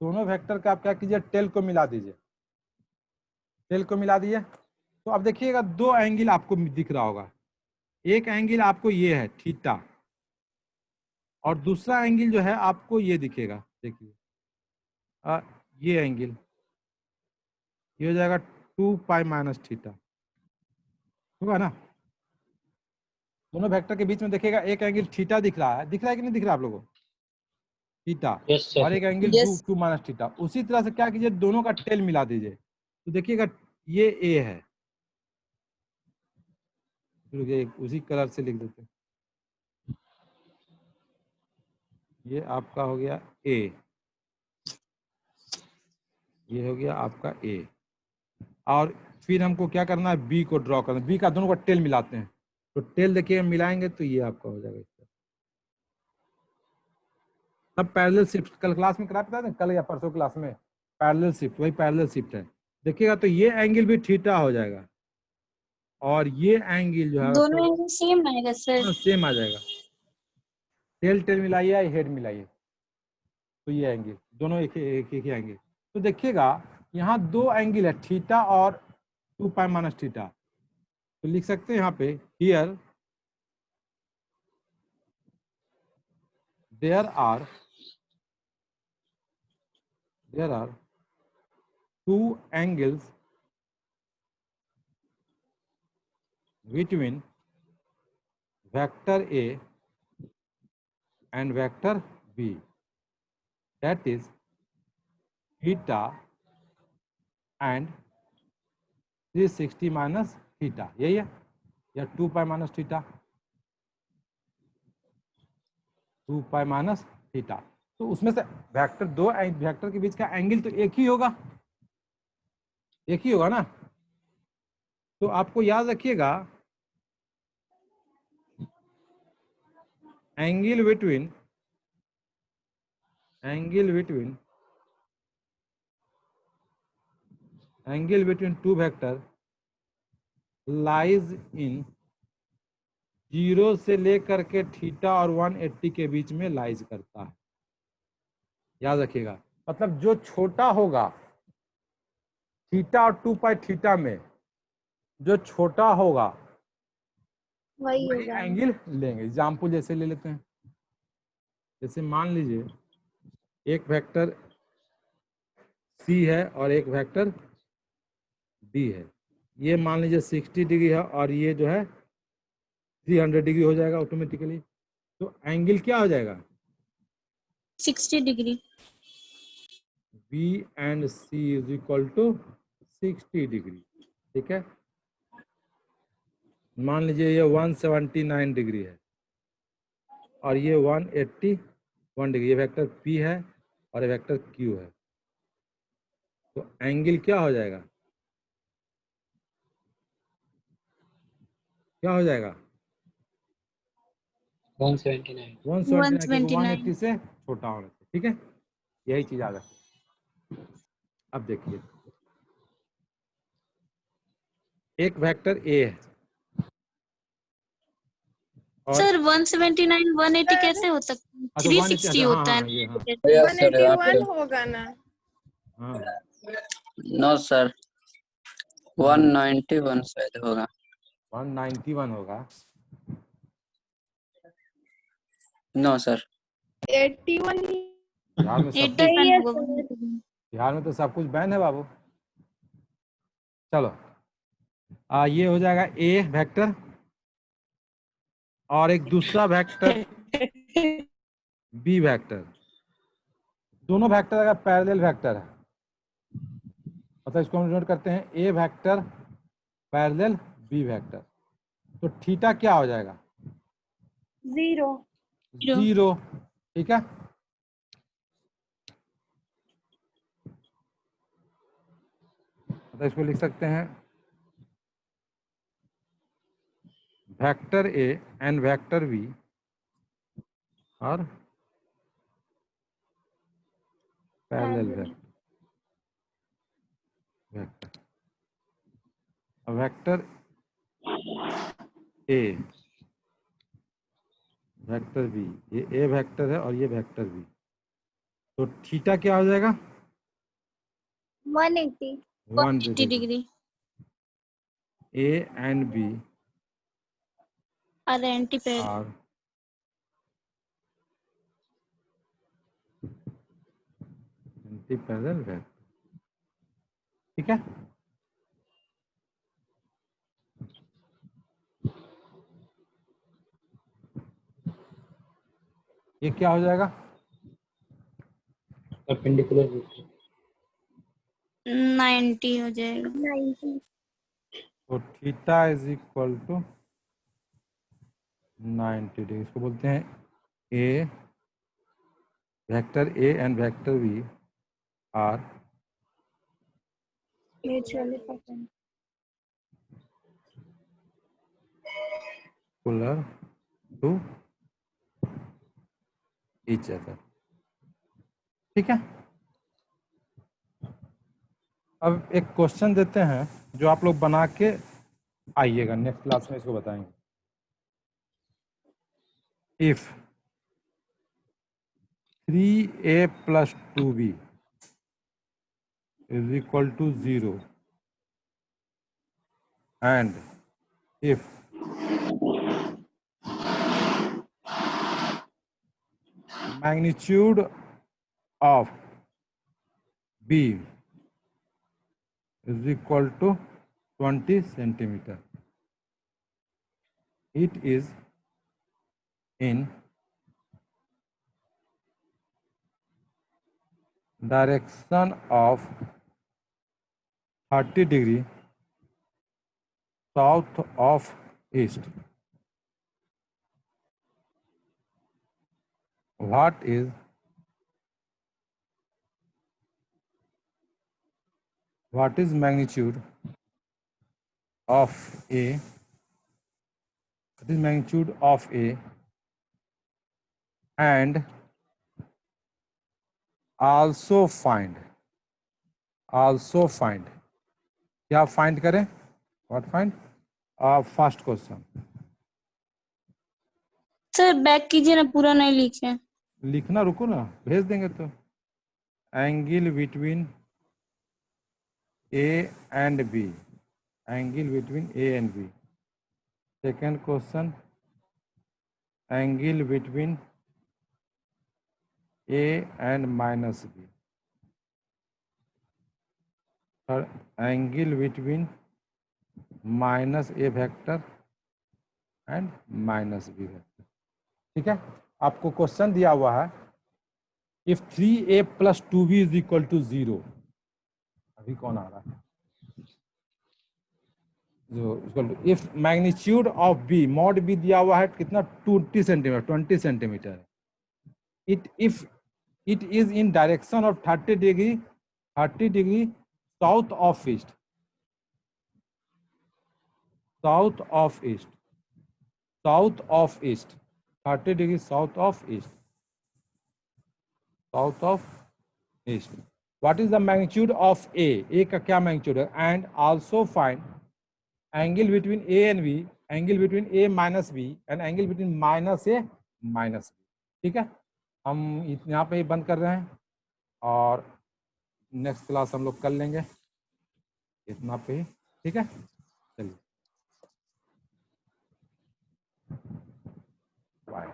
दोनों वेक्टर का आप क्या कीजिए, टेल को मिला दीजिए। टेल को मिला दिए तो अब देखिएगा दो एंगल आपको दिख रहा होगा। एक एंगल आपको ये है थीटा, और दूसरा एंगल जो है आपको ये दिखेगा। देखिए ये एंगल ये हो जाएगा 2 पाई माइनस थीटा, होगा ना। दोनों वेक्टर के बीच में देखिएगा एक एंगल थीटा दिख रहा है कि नहीं दिख रहा आप लोगों को? Theta yes sir. और एक एंगल Yes. 2 minus theta. उसी तरह से क्या कीजिए, दोनों का टेल मिला दीजिए। तो देखिएगा ये ए है, उसी कलर से लिख देते हैं। ये आपका हो गया ए, ये हो गया आपका ए। और फिर हमको क्या करना है, बी को ड्रॉ करना है। बी का दोनों का टेल मिलाते हैं। तो टेल देखिए मिलाएंगे तो ये आपका हो जाएगा। तब पैरेलल शिफ्ट कल क्लास में करा था ना, कल या परसों क्लास में पैरेलल शिफ्ट, वही पैरेलल शिफ्ट है। देखिएगा तो ये एंगल भी थीटा हो जाएगा, और ये एंगल जो है दोनों एंगल सेम आएगा सर। सेम आ जाएगा। टेल टेल मिलाइए या हेड मिलाइए, तो ये एंगल दोनों एक ही एंगल। तो देखिएगा यहाँ दो एंगल है, थीटा और 2 पाई माइनस थीटा। तो लिख सकते हैं यहाँ पे, here there are 2 angles between vector A and vector B, that is theta and 360 minus theta। यही है, या 2 pi minus theta, 2 pi minus theta. तो उसमें से वेक्टर दो वेक्टर के बीच का एंगल तो एक ही होगा, ना। तो आपको याद रखिएगा angle between two vector lies in 0 से लेकर के थीटा और 180 के बीच में लाइज करता है। याद रखिएगा, मतलब जो छोटा होगा थीटा और 2 पाई थीटा में, जो छोटा होगा वही वही होगा। एंगल लेंगे। एग्जाम्पल जैसे ले लेते हैं, जैसे मान लीजिए एक वेक्टर सी है और एक वेक्टर डी है। ये मान लीजिए 60 डिग्री है और ये जो है 300 डिग्री हो जाएगा ऑटोमेटिकली। तो एंगल क्या हो जाएगा, 60 degree. B and C is equal to 60 degree. ठीक है, मान लीजिए ये 179 डिग्री है और ये 181 डिग्री। ये वेक्टर P है और ये वेक्टर Q है। तो एंगल क्या हो जाएगा, क्या हो जाएगा 179। 179, क्योंकि 129। 180 से छोटा होना चाहिए। ठीक है, यही चीज आ गई। अब देखिए एक वेक्टर A है और सर 179 180 कैसे हो सकता है? 360 होता है। ये हाँ, यस सर, यहाँ पे 181 होगा ना। हाँ नो सर 191 शायद होगा। 191 होगा। नो सर 81 बिहार में सब कुछ, 81 होगा। बिहार में तो सब कुछ बैन है बाबू। चलो ये हो जाएगा ए वेक्टर और एक दूसरा वेक्टर बी वेक्टर। दोनों वेक्टर अगर पैरेलल वेक्टर है, मतलब इसको हम नोट करते हैं A vector parallel B vector, तो थीटा क्या हो जाएगा 0। ठीक है, तो इसको लिख सकते हैं vector A and vector B और parallel vector A vector B. ये ए वेक्टर है और ये वेक्टर बी। तो थीटा क्या हो जाएगा? 180 180 डिग्री A and B और एंटी पैरेलल are anti-parallel है, ठीक है। ये क्या हो जाएगा? परपेंडिकुलर 90 हो जाएगा। 90 तो theta is equal to 90 degree. इसको बोलते हैं A vector A and vector B are mutually perpendicular to each other, ठीक है। अब एक क्वेश्चन देते हैं जो आप लोग बना के आइएगा, नेक्स्ट क्लास में इसको बताएंगे। If 3a plus 2b is equal to 0 and if magnitude of b is equal to 20 centimeter, it is in direction of 30 degree south of east. What is magnitude of A? What is magnitude of A? And also find क्या find करें? What find? First question sir back कीजिए ना, पूरा नहीं लिखे। लिखना, रुको ना, भेज देंगे। तो angle between A and B, angle between A and B. Second question, angle between A and minus B. Third, angle between minus A vector and minus B vector, ठीक है। आपको क्वेश्चन दिया हुआ है if 3a plus 2b is equal to 0। अभी कौन आ रहा है? जो if magnitude of B, mod B दिया हुआ है कितना? 20 सेंटीमीटर है। It is in direction of 30 degree south of east, south of east 30 degree south of east. What is the magnitude of A का क्या मैग्नीट्यूड है? And also find angle between A and B, angle between A minus B and angle between minus A minus B, ठीक है। हम यहाँ पे ही बंद कर रहे हैं और नेक्स्ट क्लास हम लोग कर लेंगे इतना पे ही, ठीक है। चलिए, बाय।